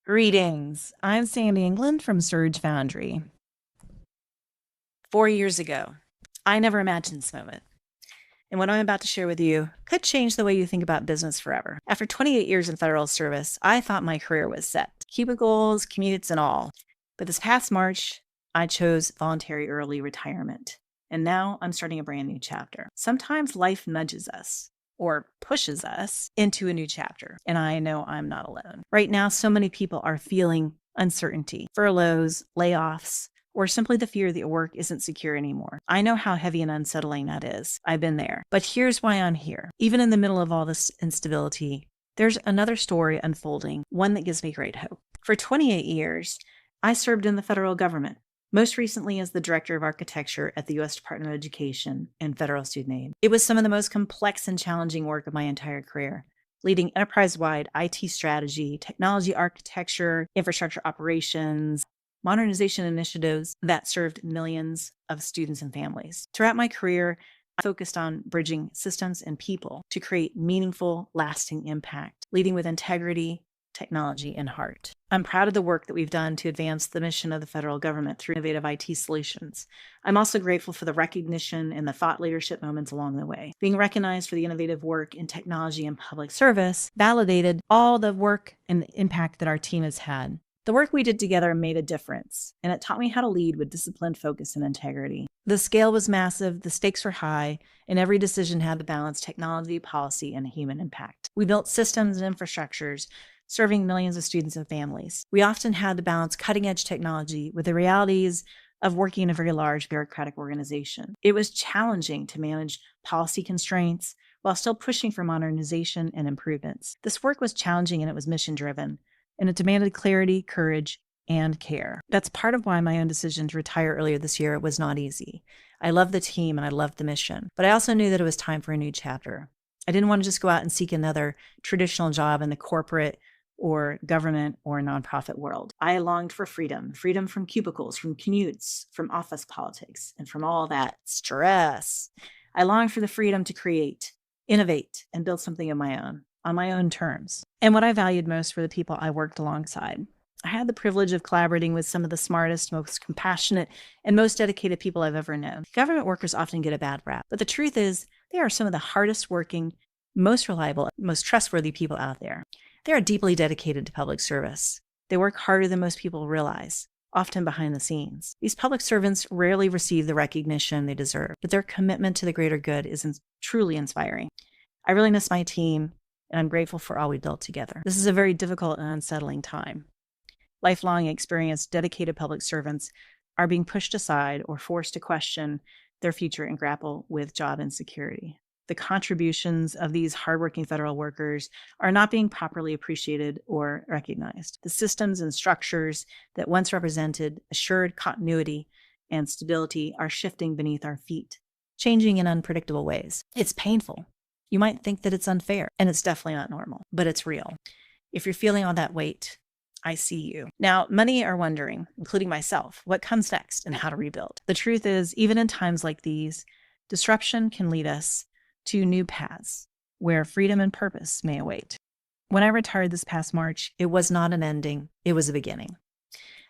Greetings. I'm Sandy England from Foundry. 4 years ago, I never imagined this moment. And what I'm about to share with you could change the way you think about business forever. After 28 years in federal service, I thought my career was set, cubicles, commutes, and all. But this past March, I chose voluntary early retirement. And now I'm starting a brand new chapter. Sometimes life nudges us or pushes us into a new chapter. And I know I'm not alone. Right now, so many people are feeling uncertainty, furloughs, layoffs, or simply the fear that your work isn't secure anymore. I know how heavy and unsettling that is. I've been there. But here's why I'm here. Even in the middle of all this instability, there's another story unfolding, one that gives me great hope. For 28 years, I served in the federal government, most recently as the Director of Architecture at the U.S. Department of Education and Federal Student Aid. It was some of the most complex and challenging work of my entire career, leading enterprise-wide IT strategy, technology architecture, infrastructure operations, modernization initiatives that served millions of students and families. Throughout my career, I focused on bridging systems and people to create meaningful, lasting impact, leading with integrity, technology, and heart. I'm proud of the work that we've done to advance the mission of the federal government through innovative IT solutions. I'm also grateful for the recognition and the thought leadership moments along the way. Being recognized for the innovative work in technology and public service validated all the work and the impact that our team has had. The work we did together made a difference, and it taught me how to lead with disciplined focus and integrity. The scale was massive, the stakes were high, and every decision had to balance technology, policy, and human impact. We built systems and infrastructures serving millions of students and families. We often had to balance cutting-edge technology with the realities of working in a very large bureaucratic organization. It was challenging to manage policy constraints while still pushing for modernization and improvements. This work was challenging and it was mission-driven, and it demanded clarity, courage, and care. That's part of why my own decision to retire earlier this year was not easy. I loved the team and I loved the mission, but I also knew that it was time for a new chapter. I didn't want to just go out and seek another traditional job in the corporate or government or nonprofit world. I longed for freedom from cubicles, from commutes, from office politics, and from all that stress. I longed for the freedom to create, innovate, and build something of my own, on my own terms. And what I valued most were the people I worked alongside. I had the privilege of collaborating with some of the smartest, most compassionate, and most dedicated people I've ever known. Government workers often get a bad rap, but the truth is they are some of the hardest working, most reliable, most trustworthy people out there. They are deeply dedicated to public service. They work harder than most people realize, often behind the scenes. These public servants rarely receive the recognition they deserve, but their commitment to the greater good is truly inspiring. I really miss my team, and I'm grateful for all we built together. This is a very difficult and unsettling time. Lifelong experienced, dedicated public servants are being pushed aside or forced to question their future and grapple with job insecurity. The contributions of these hardworking federal workers are not being properly appreciated or recognized. The systems and structures that once represented assured continuity and stability are shifting beneath our feet, changing in unpredictable ways. It's painful. You might think that it's unfair, and it's definitely not normal, but it's real. If you're feeling all that weight, I see you. Now, many are wondering, including myself, what comes next and how to rebuild. The truth is, even in times like these, disruption can lead us to new paths where freedom and purpose may await. When I retired this past March, it was not an ending, it was a beginning.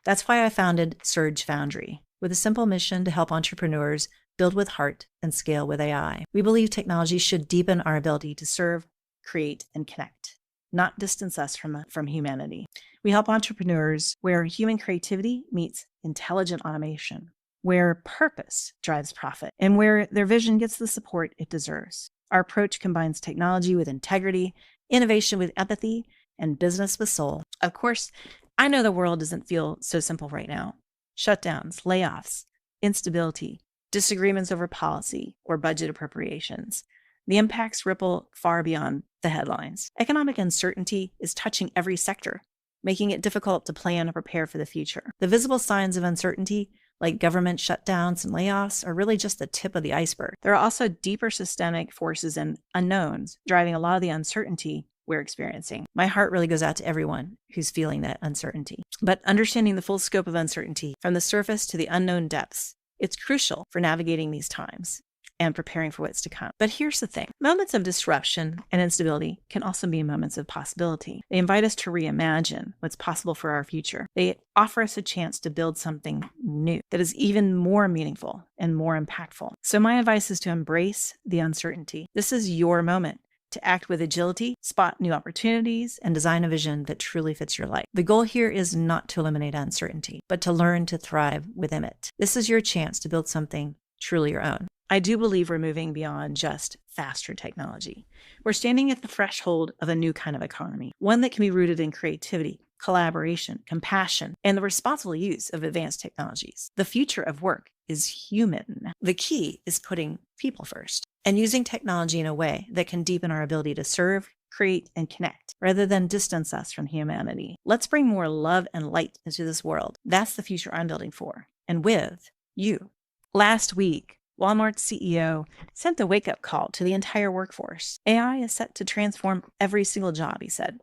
That's why I founded Foundry, with a simple mission to help entrepreneurs build with heart and scale with AI. We believe technology should deepen our ability to serve, create, and connect, not distance us from humanity. We help entrepreneurs where human creativity meets intelligent automation, where purpose drives profit, and where their vision gets the support it deserves. Our approach combines technology with integrity, innovation with empathy, and business with soul. Of course, I know the world doesn't feel so simple right now. Shutdowns, layoffs, instability, disagreements over policy or budget appropriations. The impacts ripple far beyond the headlines. Economic uncertainty is touching every sector, making it difficult to plan and prepare for the future. The visible signs of uncertainty, like government shutdowns and layoffs, are really just the tip of the iceberg. There are also deeper systemic forces and unknowns driving a lot of the uncertainty we're experiencing. My heart really goes out to everyone who's feeling that uncertainty. But understanding the full scope of uncertainty, from the surface to the unknown depths, it's crucial for navigating these times. and preparing for what's to come. But here's the thing. Moments of disruption and instability can also be moments of possibility. They invite us to reimagine what's possible for our future. They offer us a chance to build something new that is even more meaningful and more impactful. So my advice is to embrace the uncertainty. This is your moment to act with agility, spot new opportunities, and design a vision that truly fits your life. The goal here is not to eliminate uncertainty, but to learn to thrive within it. This is your chance to build something truly your own. I do believe we're moving beyond just faster technology. We're standing at the threshold of a new kind of economy, one that can be rooted in creativity, collaboration, compassion, and the responsible use of advanced technologies. The future of work is human. The key is putting people first and using technology in a way that can deepen our ability to serve, create, and connect rather than distance us from humanity. Let's bring more love and light into this world. That's the future I'm building for, and with you. Last week, Walmart's CEO sent the wake-up call to the entire workforce. AI is set to transform every single job, he said.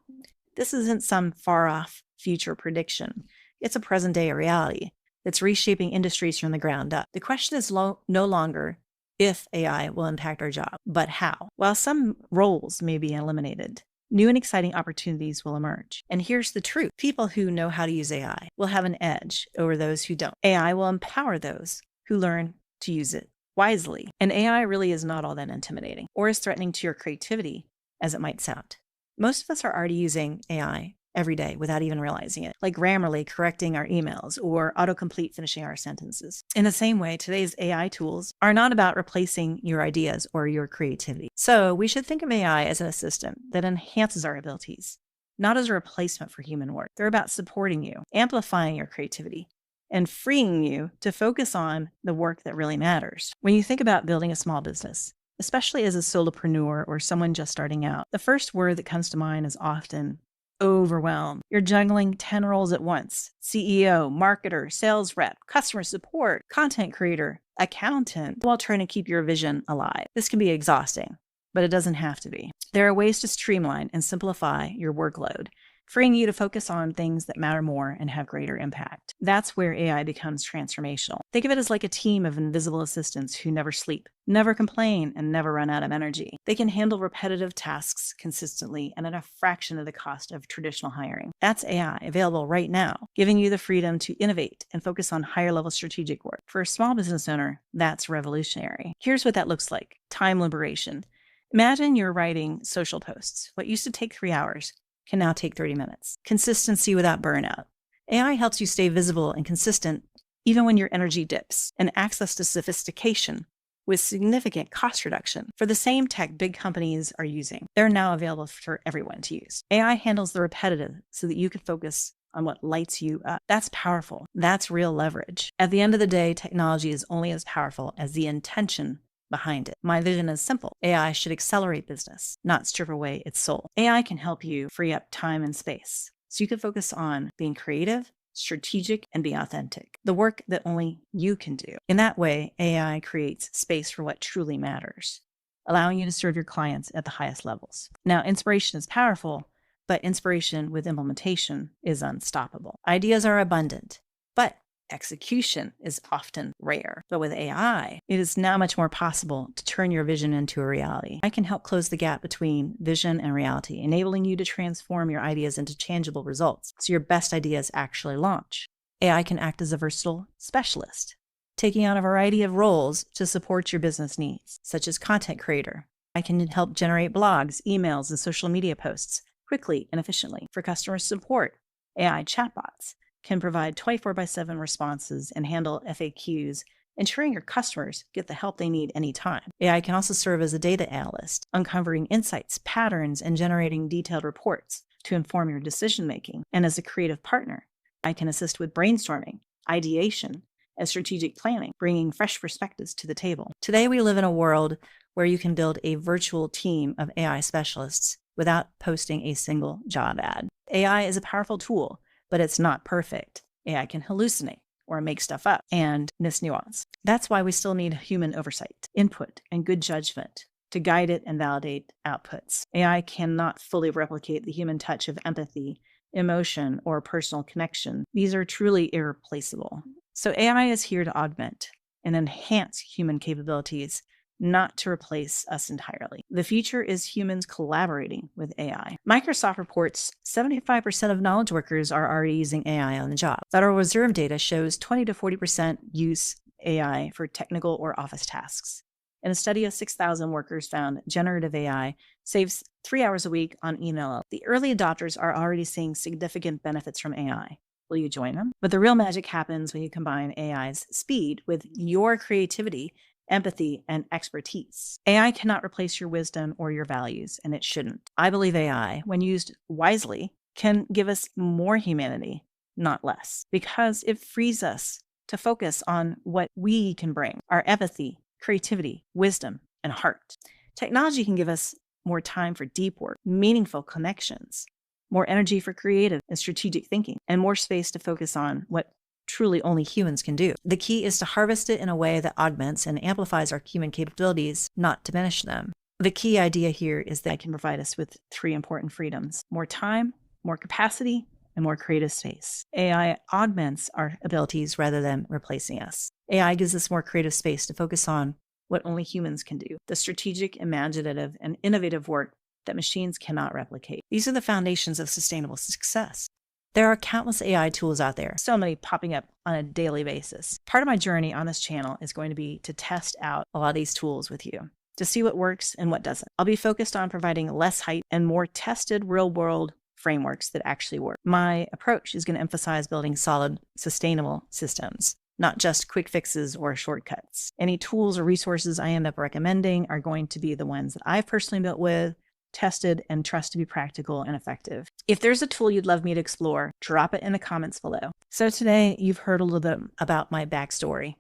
This isn't some far-off future prediction. It's a present-day reality that's reshaping industries from the ground up. The question is no longer if AI will impact our job, but how. While some roles may be eliminated, new and exciting opportunities will emerge. And here's the truth. People who know how to use AI will have an edge over those who don't. AI will empower those who learn to use it wisely. And AI really is not all that intimidating or as threatening to your creativity as it might sound. Most of us are already using AI every day without even realizing it, like Grammarly correcting our emails or autocomplete finishing our sentences. In the same way, today's AI tools are not about replacing your ideas or your creativity. So we should think of AI as an assistant that enhances our abilities, not as a replacement for human work. They're about supporting you, amplifying your creativity, and freeing you to focus on the work that really matters. When you think about building a small business, especially as a solopreneur or someone just starting out, the first word that comes to mind is often overwhelmed. You're juggling 10 roles at once: CEO, marketer, sales rep, customer support, content creator, accountant, while trying to keep your vision alive. This can be exhausting, but it doesn't have to be. There are ways to streamline and simplify your workload, freeing you to focus on things that matter more and have greater impact. That's where AI becomes transformational. Think of it as like a team of invisible assistants who never sleep, never complain, and never run out of energy. They can handle repetitive tasks consistently and at a fraction of the cost of traditional hiring. That's AI available right now, giving you the freedom to innovate and focus on higher level strategic work. For a small business owner, that's revolutionary. Here's what that looks like: time liberation. Imagine you're writing social posts. What used to take 3 hours can now take 30 minutes. Consistency without burnout. AI helps you stay visible and consistent even when your energy dips, and access to sophistication with significant cost reduction for the same tech big companies are using. They're now available for everyone to use. AI handles the repetitive so that you can focus on what lights you up. That's powerful. That's real leverage. At the end of the day, technology is only as powerful as the intention behind it. My vision is simple. AI should accelerate business, not strip away its soul. AI can help you free up time and space so you can focus on being creative, strategic, and be authentic. The work that only you can do. In that way, AI creates space for what truly matters, allowing you to serve your clients at the highest levels. Now, inspiration is powerful, but inspiration with implementation is unstoppable. Ideas are abundant, but execution is often rare. But with AI, it is now much more possible to turn your vision into a reality. I can help close the gap between vision and reality, enabling you to transform your ideas into tangible results so your best ideas actually launch. AI can act as a versatile specialist, taking on a variety of roles to support your business needs, such as content creator. I can help generate blogs, emails, and social media posts quickly and efficiently. For customer support, AI chatbots can provide 24/7 responses and handle FAQs, ensuring your customers get the help they need anytime. AI can also serve as a data analyst, uncovering insights, patterns, and generating detailed reports to inform your decision-making. And as a creative partner, I can assist with brainstorming, ideation, and strategic planning, bringing fresh perspectives to the table. Today, we live in a world where you can build a virtual team of AI specialists without posting a single job ad. AI is a powerful tool, but it's not perfect. AI can hallucinate or make stuff up and miss nuance. That's why we still need human oversight, input, and good judgment to guide it and validate outputs. AI cannot fully replicate the human touch of empathy, emotion, or personal connection. These are truly irreplaceable. So AI is here to augment and enhance human capabilities not to replace us entirely. The future is humans collaborating with AI. Microsoft reports 75% of knowledge workers are already using AI on the job. Federal Reserve data shows 20 to 40% use AI for technical or office tasks. And a study of 6,000 workers found generative AI saves 3 hours a week on email. The early adopters are already seeing significant benefits from AI. Will you join them? But the real magic happens when you combine AI's speed with your creativity, empathy, and expertise. AI cannot replace your wisdom or your values, and it shouldn't. I believe AI, when used wisely, can give us more humanity, not less, because it frees us to focus on what we can bring, our empathy, creativity, wisdom, and heart. Technology can give us more time for deep work, meaningful connections, more energy for creative and strategic thinking, and more space to focus on what truly only humans can do. The key is to harvest it in a way that augments and amplifies our human capabilities, not diminish them. The key idea here is that it can provide us with 3 important freedoms: more time, more capacity, and more creative space. AI augments our abilities rather than replacing us. AI gives us more creative space to focus on what only humans can do, the strategic, imaginative, and innovative work that machines cannot replicate. These are the foundations of sustainable success. There are countless AI tools out there, so many popping up on a daily basis. Part of my journey on this channel is going to be to test out a lot of these tools with you, to see what works and what doesn't. I'll be focused on providing less hype and more tested real-world frameworks that actually work. My approach is going to emphasize building solid, sustainable systems, not just quick fixes or shortcuts. Any tools or resources I end up recommending are going to be the ones that I've personally built with, tested, and trust to be practical and effective. If there's a tool you'd love me to explore, drop it in the comments below. So today, you've heard a little bit about my backstory,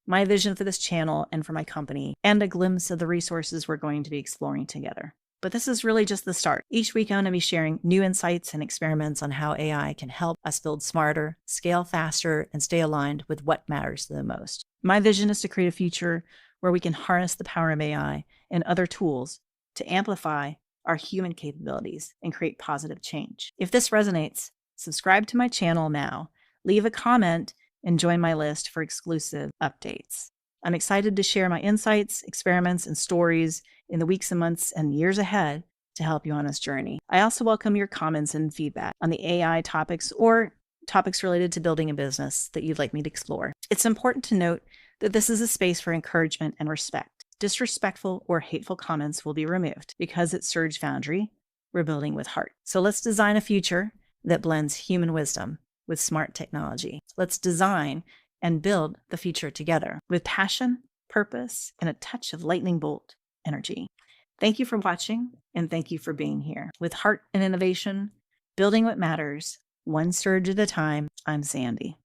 my vision for this channel and for my company, and a glimpse of the resources we're going to be exploring together. But this is really just the start. Each week, I'm going to be sharing new insights and experiments on how AI can help us build smarter, scale faster, and stay aligned with what matters the most. My vision is to create a future where we can harness the power of AI and other tools to amplify our human capabilities and create positive change. If this resonates, subscribe to my channel now, leave a comment, and join my list for exclusive updates. I'm excited to share my insights, experiments, and stories in the weeks and months and years ahead to help you on this journey. I also welcome your comments and feedback on the AI topics or topics related to building a business that you'd like me to explore. It's important to note that this is a space for encouragement and respect. Disrespectful or hateful comments will be removed because at Surge Foundry, we're building with heart. So let's design a future that blends human wisdom with smart technology. Let's design and build the future together with passion, purpose, and a touch of lightning bolt energy. Thank you for watching, and thank you for being here. With heart and innovation, building what matters, one surge at a time, I'm Sandy.